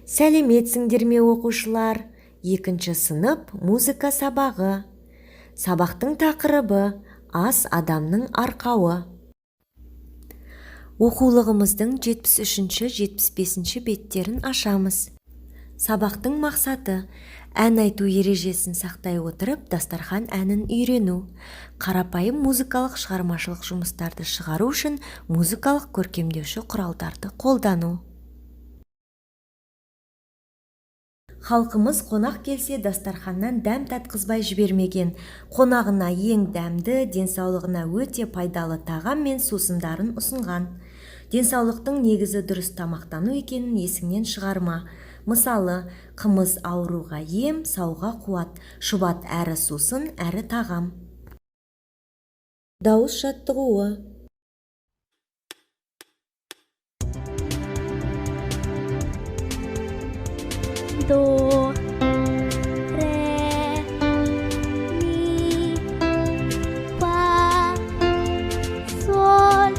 Сәлеметсіңдер ме оқушылар? 2 сынып музыка сабағы. Сабақтың тақырыбы ас адамның арқауы. Оқулығымыздың 73-75 беттерін ашамыз. Сабақтың мақсаты ән айту ережесін сақтай отырып дастархан әнін үйрену. Қарапайым музыкалық шығармашылық жұмыстарды шығару үшін музыкалық көркемдеуші құралдарды қолдану. Халқымыз қонақ келсе дастарханнан дәм татқызбай жібермеген. Қонағына ең дәмді, денсаулығына өте пайдалы тағам мен сусындарын ұсынған. Денсаулықтың негізі дұрыс тамақтану екенін есіңнен шығарма. Мысалы, қымыз ауруға ем, сауға қуат, шұбат әрі сусын, әрі тағам. Дауыс жаттығуы. Do, re, mi, fa, sol,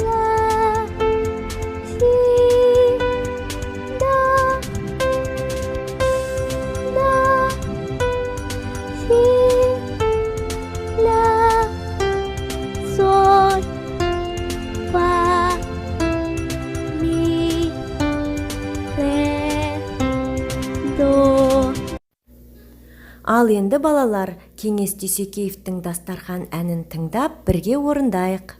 la, si, do, si, la, sol, fa, mi, re. Ал енді балалар, Кеңес Дүйсекеевтің дастархан әнін тыңдап, бірге орындайық.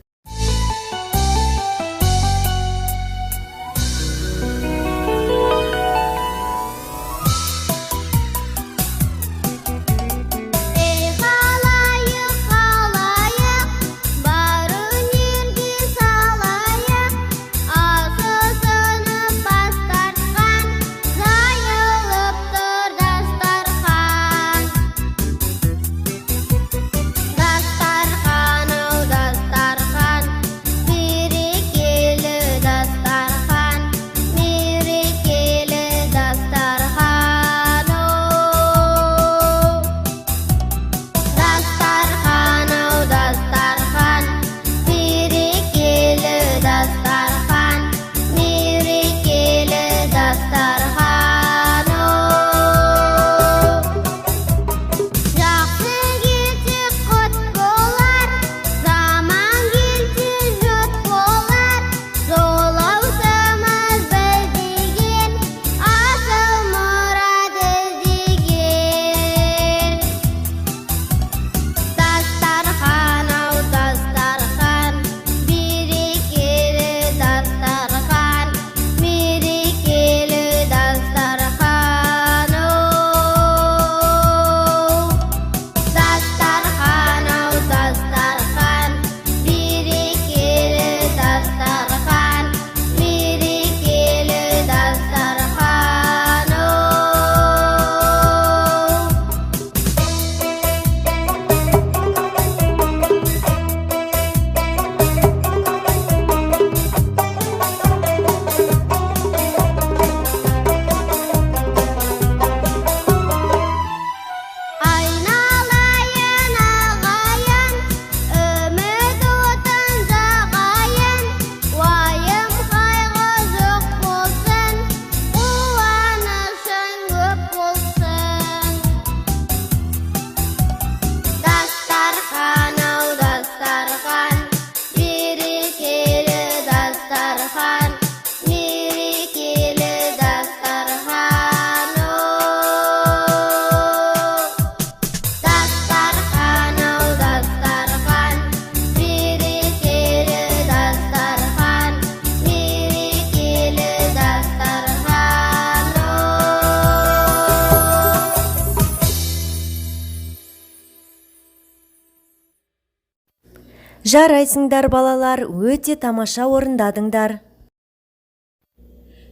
Жарайсыңдар балалар, өте тамаша орындадыңдар.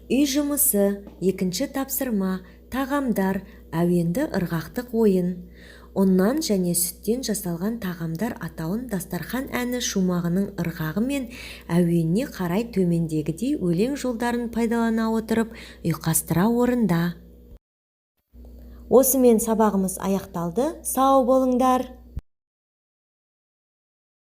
Үй жұмысы, 2 тапсырма, тағамдар, әуенді ырғақтық ойын. Оннан және сүттен жасалған тағамдар атауын дастархан әні шумағының ырғағы мен әуеніне қарай төмендегідей өлең жолдарын пайдалана отырып ұйқастыра орында. Осымен сабағымыз аяқталды. Сау болыңдар.